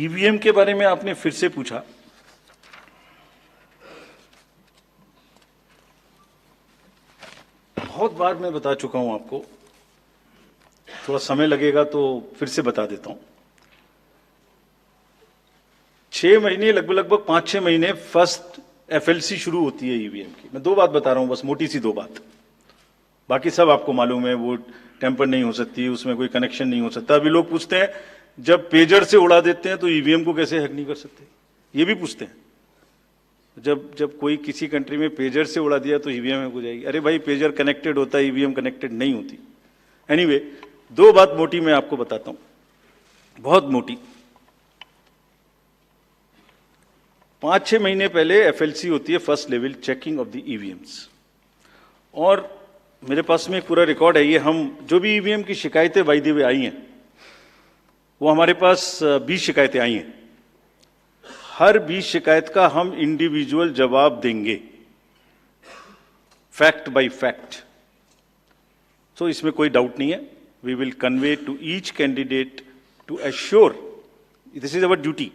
EVM के बारे में आपने फिर से पूछा। बहुत बार मैं बता चुका हूं आपको, थोड़ा समय लगेगा तो फिर से बता देता हूं। 6 महीने लगभग 5-6 महीने फर्स्ट एफएलसी शुरू होती है ईवीएम की। मैं 2 बात बता रहा हूं, बस मोटी सी 2 बात, बाकी सब आपको मालूम है। वो टेम्पर नहीं हो सकती, उसमें कोई कनेक्शन नहीं हो सकता। अभी लोग पूछते हैं जब पेजर से उड़ा देते हैं तो ईवीएम को कैसे हैक नहीं कर सकते, ये भी पूछते हैं। जब कोई किसी कंट्री में पेजर से उड़ा दिया तो ईवीएम हैक हो जाएगी। अरे भाई, पेजर कनेक्टेड होता है, ईवीएम कनेक्टेड नहीं होती। एनीवे, 2 बात मोटी मैं आपको बताता हूं, बहुत मोटी। 5-6 महीने पहले एफएलसी होती है, first level checking of the EVMs, और मेरे पास में एक पूरा रिकॉर्ड है। ये हम जो भी ईवीएम की शिकायतें बाय द वे आई हैं, वो हमारे पास 20 शिकायतें आई हैं। हर 20 शिकायत का हम इंडिविजुअल जवाब देंगे, फैक्ट बाय फैक्ट। तो इसमें कोई डाउट नहीं है। We will convey to each candidate to assure, this is our duty.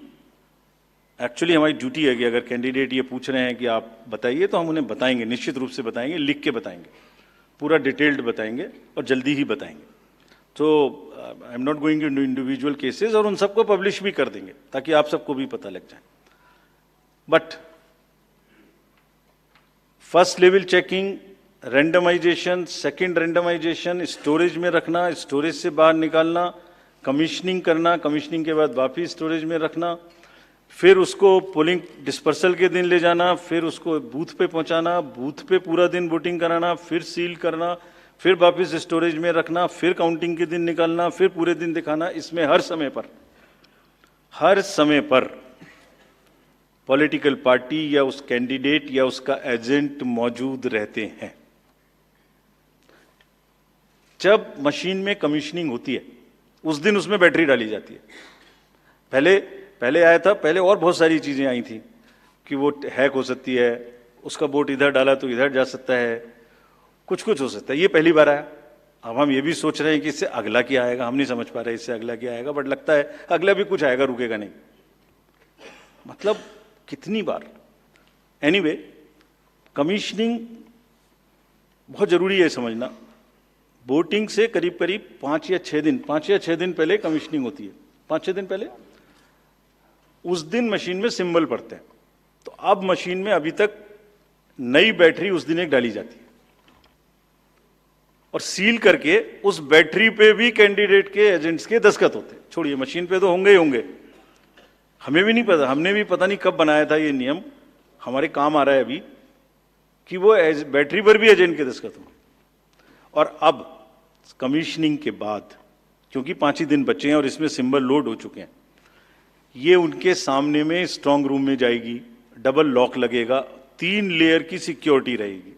Actually हमारी ड्यूटी है कि अगर कैंडिडेट ये पूछ रहे हैं कि आप बताइए, तो हम उन्हें बताएंगे, निश्चित रूप से बताएंगे, लिख के बताएंगे, पूरा डिटेल्ड बताएंगे और जल्दी ही बताएंगे। तो I am not going into individual cases, और उन सबको पब्लिश भी कर देंगे ताकि आप सबको भी पता लग जाए। But first level checking, randomisation, second randomisation, storage में रखना, स्टोरेज से बाहर निकालना, कमीशनिंग करना, कमीशनिंग के बाद वापिस स्टोरेज में रखना, फिर उसको पोलिंग डिस्पर्सल के दिन ले जाना, फिर उसको बूथ पे पहुंचाना, बूथ पे पूरा दिन वोटिंग कराना, फिर सील करना, फिर वापस स्टोरेज में रखना, फिर काउंटिंग के दिन निकालना, फिर पूरे दिन दिखाना। इसमें हर समय पर पॉलिटिकल पार्टी या उस कैंडिडेट या उसका एजेंट मौजूद रहते हैं। जब मशीन में कमीशनिंग होती है उस दिन उसमें बैटरी डाली जाती है। पहले आया था, पहले और बहुत सारी चीजें आई थी कि वो हैक हो सकती है, उसका वोट इधर डाला तो इधर जा सकता है, कुछ हो सकता है। ये पहली बार आया। अब हम ये भी सोच रहे हैं कि इससे अगला क्या आएगा, हम नहीं समझ पा रहे इससे अगला क्या आएगा, बट लगता है अगला भी कुछ आएगा, रुकेगा नहीं। मतलब कितनी बार। एनीवे, कमीशनिंग बहुत जरूरी है समझना। वोटिंग से करीब 5 या 6 दिन पहले कमीशनिंग होती है। 5-6 दिन पहले उस दिन मशीन में सिंबल पड़ते हैं। तो अब मशीन में अभी तक नई बैटरी उस दिन एक डाली जाती है, और सील करके उस बैटरी पे भी कैंडिडेट के एजेंट्स के दस्तखत होते हैं। छोड़िए, मशीन पे तो होंगे ही होंगे, हमें भी नहीं पता, हमने भी पता नहीं कब बनाया था ये नियम, हमारे काम आ रहा है अभी कि वो बैटरी पर भी एजेंट के दस्तखत हों। और अब कमीशनिंग के बाद, क्योंकि 5 ही दिन बचे हैं और इसमें सिंबल लोड हो चुके हैं, ये उनके सामने में स्ट्रांग रूम में जाएगी, डबल लॉक लगेगा, 3 लेयर की सिक्योरिटी रहेगी,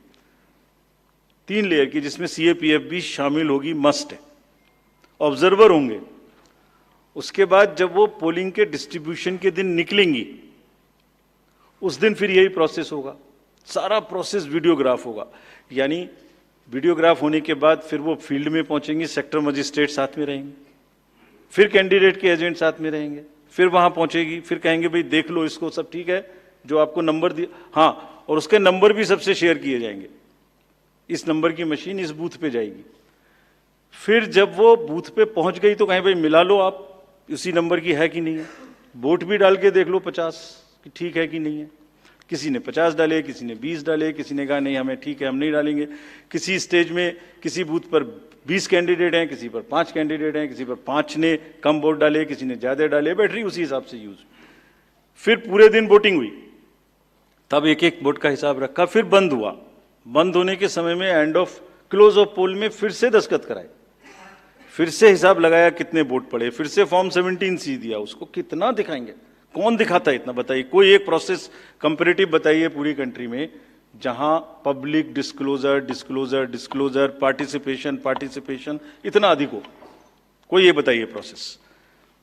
3 लेयर की, जिसमें सीएपीएफ भी शामिल होगी, मस्ट है। ऑब्जर्वर होंगे। उसके बाद जब वो पोलिंग के डिस्ट्रीब्यूशन के दिन निकलेंगी, उस दिन फिर यही प्रोसेस होगा, सारा प्रोसेस वीडियोग्राफ होगा। यानी वीडियोग्राफ होने के बाद फिर वो फील्ड में पहुंचेंगी, सेक्टर मजिस्ट्रेट साथ में रहेंगे, फिर कैंडिडेट के एजेंट साथ में रहेंगे, फिर वहां पहुंचेगी, फिर कहेंगे भाई देख लो इसको, सब ठीक है, जो आपको नंबर दिया, हाँ, और उसके नंबर भी सबसे शेयर किए जाएंगे। इस नंबर की मशीन इस बूथ पे जाएगी। फिर जब वो बूथ पे पहुंच गई तो कहें भाई मिला लो आप, उसी नंबर की है कि नहीं है, वोट भी डाल के देख लो 50 कि ठीक है कि नहीं है। किसी ने 50 डाले, किसी ने 20 डाले, किसी ने कहा नहीं हमें ठीक है, हम नहीं डालेंगे। किसी स्टेज में किसी बूथ पर 20 कैंडिडेट हैं, किसी पर 5 कैंडिडेट हैं, किसी पर 5 ने कम वोट डाले, किसी ने ज्यादा डाले, बैटरी उसी हिसाब से यूज। फिर पूरे दिन वोटिंग हुई, तब एक वोट का हिसाब रखा, फिर बंद हुआ। बंद होने के समय में एंड ऑफ क्लोज ऑफ पोल में फिर से दस्तखत कराए, फिर से हिसाब लगाया कितने वोट पड़े, फिर से फॉर्म 17C दिया। उसको कितना दिखाएंगे, कौन दिखाता है इतना, बताइए। कोई एक प्रोसेस कंपैरेटिव बताइए पूरी कंट्री में जहां पब्लिक डिस्क्लोजर, पार्टिसिपेशन इतना अधिक हो, कोई ये बताइए प्रोसेस।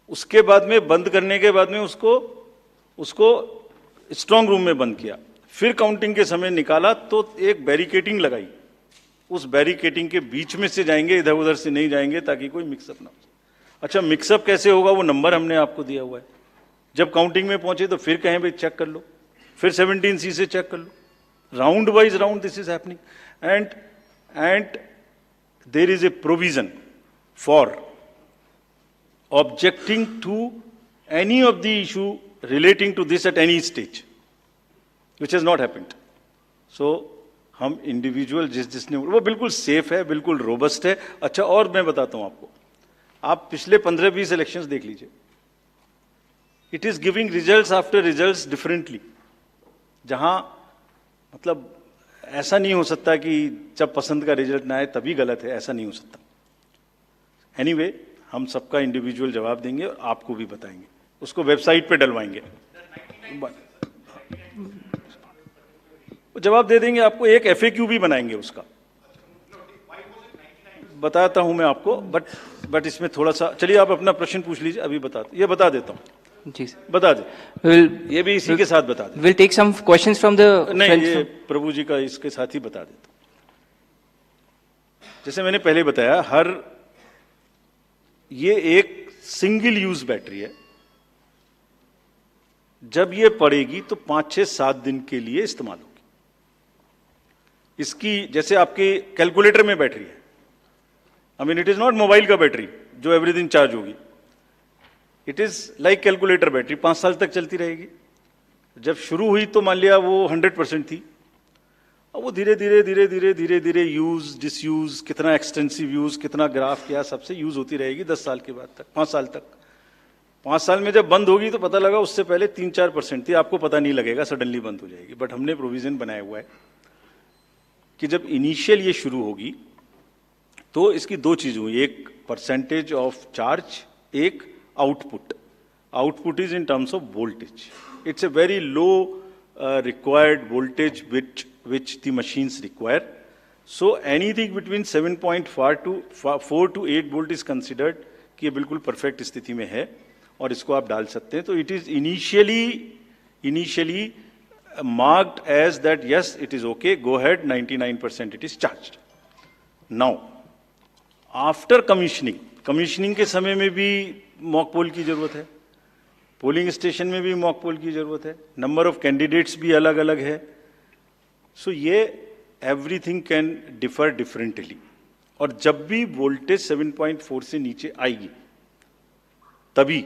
उसके बाद में बंद करने के बाद में उसको स्ट्रांग रूम में बंद किया, फिर काउंटिंग के समय निकाला तो एक बैरिकेटिंग लगाई, उस बैरिकेटिंग के बीच में से जाएंगे, इधर उधर से नहीं जाएंगे ताकि कोई मिक्सअप ना हो। अच्छा, मिक्सअप कैसे होगा, वो नंबर हमने आपको दिया हुआ है, जब काउंटिंग में पहुंचे तो फिर कहें भाई चेक कर लो, फिर 17C से चेक कर लो, round wise round this is happening. And there is a provision for objecting to any of the issue relating to this at any stage, which has not happened. So हम individual जिसने वो बिल्कुल safe है, बिल्कुल robust है. अच्छा, और मैं बताता हूं आपको, आप पिछले 15-20 इलेक्शंस देख लीजिए. It is giving results after results differently. जहां मतलब ऐसा नहीं हो सकता कि जब पसंद का रिजल्ट ना आए तभी गलत है, ऐसा नहीं हो सकता. एनीवे, हम सबका इंडिविजुअल जवाब देंगे और आपको भी बताएंगे, उसको वेबसाइट पे डलवाएंगे, जवाब दे देंगे आपको. एक FAQ भी बनाएंगे उसका, बताता हूं मैं आपको. बट इसमें थोड़ा सा, चलिए आप अपना प्रश्न पूछ लीजिए, अभी ये बता देता हूं जी, बता दे. ये भी इसी के साथ बता दे. Will take some questions from the, नहीं, ये प्रभु जी का इसके साथ ही बता देता हूं. जैसे मैंने पहले बताया, ये एक सिंगल यूज बैटरी है. जब ये पड़ेगी तो 5-6-7 दिन के लिए इस्तेमाल होगी. इसकी जैसे आपके कैलकुलेटर में बैटरी है. I mean, it is not mobile का बैटरी जो एवरी दिन चार्ज होगी. It is like calculator battery, 5 साल तक चलती रहेगी. जब शुरू हुई तो मान लिया वो 100% थी. अब वो धीरे धीरे यूज डिसयूज, कितना एक्सटेंसिव यूज, कितना ग्राफ किया, सबसे यूज होती रहेगी 10 साल के बाद तक, 5 साल तक. 5 साल में जब बंद होगी तो पता लगा उससे पहले 3-4% थी, आपको पता नहीं लगेगा, सडनली बंद हो जाएगी. बट हमने प्रोविजन बनाया हुआ है कि जब इनिशियल ये शुरू होगी तो इसकी 2 चीज हुई. एक परसेंटेज ऑफ चार्ज, एक output. Output is in terms of voltage. It's a very low required voltage which the machines require. So anything between 7.4 to 8 volt is considered कि ये बिल्कुल परफेक्ट स्थिति में है और इसको आप डाल सकते हैं. तो it is initially marked as that yes, it is okay, go ahead, 99% it is charged. Now after commissioning के समय में भी मॉक पोल की जरूरत है, पोलिंग स्टेशन में भी मॉक पोल की जरूरत है, नंबर ऑफ कैंडिडेट्स भी अलग अलग है. सो ये एवरीथिंग कैन डिफर डिफरेंटली. और जब भी वोल्टेज 7.4 से नीचे आएगी तभी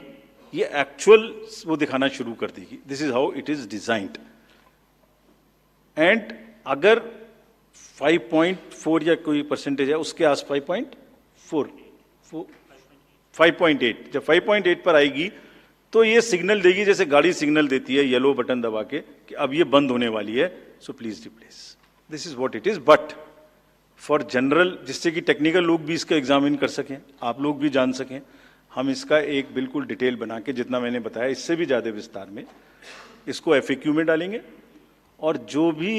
ये एक्चुअल वो दिखाना शुरू कर देगी. This is how it is designed. And अगर 5.4 या कोई परसेंटेज है उसके आस 5.4 5.8, जब 5.8 पर आएगी तो ये सिग्नल देगी, जैसे गाड़ी सिग्नल देती है येलो बटन दबा के कि अब ये बंद होने वाली है, so please replace. This is what it is. But for general, जिससे कि टेक्निकल लोग भी इसका एग्जामिन कर सकें, आप लोग भी जान सकें, हम इसका एक बिल्कुल डिटेल बना के, जितना मैंने बताया इससे भी ज्यादा विस्तार में, इसको FAQ में डालेंगे. और जो भी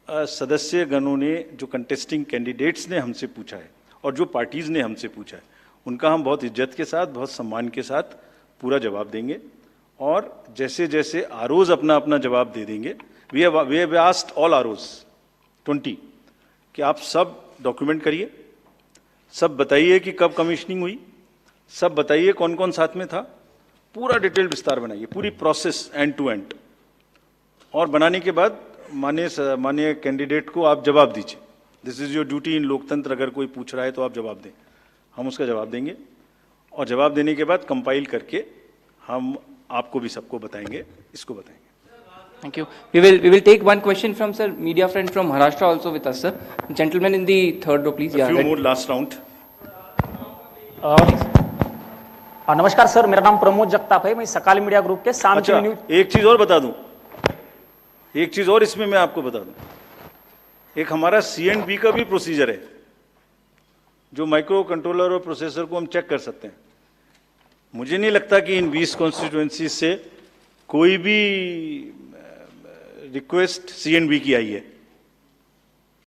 सदस्य गणों ने, जो कंटेस्टिंग कैंडिडेट्स ने हमसे पूछा है और जो पार्टीज ने हमसे पूछा है, उनका हम बहुत इज्जत के साथ, बहुत सम्मान के साथ पूरा जवाब देंगे. और जैसे जैसे आरओज अपना अपना जवाब दे देंगे, we have asked all ROs 20 कि आप सब डॉक्यूमेंट करिए, सब बताइए कि कब कमीशनिंग हुई, सब बताइए कौन कौन साथ में था, पूरा डिटेल विस्तार बनाइए, पूरी प्रोसेस एंड टू एंड. और बनाने के बाद माननीय कैंडिडेट को आप जवाब दीजिए. दिस इज योर ड्यूटी इन लोकतंत्र. अगर कोई पूछ रहा है तो आप जवाब दें, हम उसका जवाब देंगे. और जवाब देने के बाद कंपाइल करके हम आपको भी सबको बताएंगे, इसको बताएंगे. Thank you. We will take one question from sir, media friend from Maharashtra also with us, sir. Gentleman in the third row, please. A few more last round. नमस्कार सर, मेरा नाम प्रमोद जगताप है, मैं सकाल मीडिया ग्रुप के शाम अच्छा, news. एक चीज और बता दूं, एक चीज और इसमें मैं आपको बता दूं. एक हमारा C&B का भी प्रोसीजर है, जो माइक्रो कंट्रोलर और प्रोसेसर को हम चेक कर सकते हैं. मुझे नहीं लगता कि इन 20 कॉन्स्टिट्यूएंसी से कोई भी रिक्वेस्ट C&B की आई है.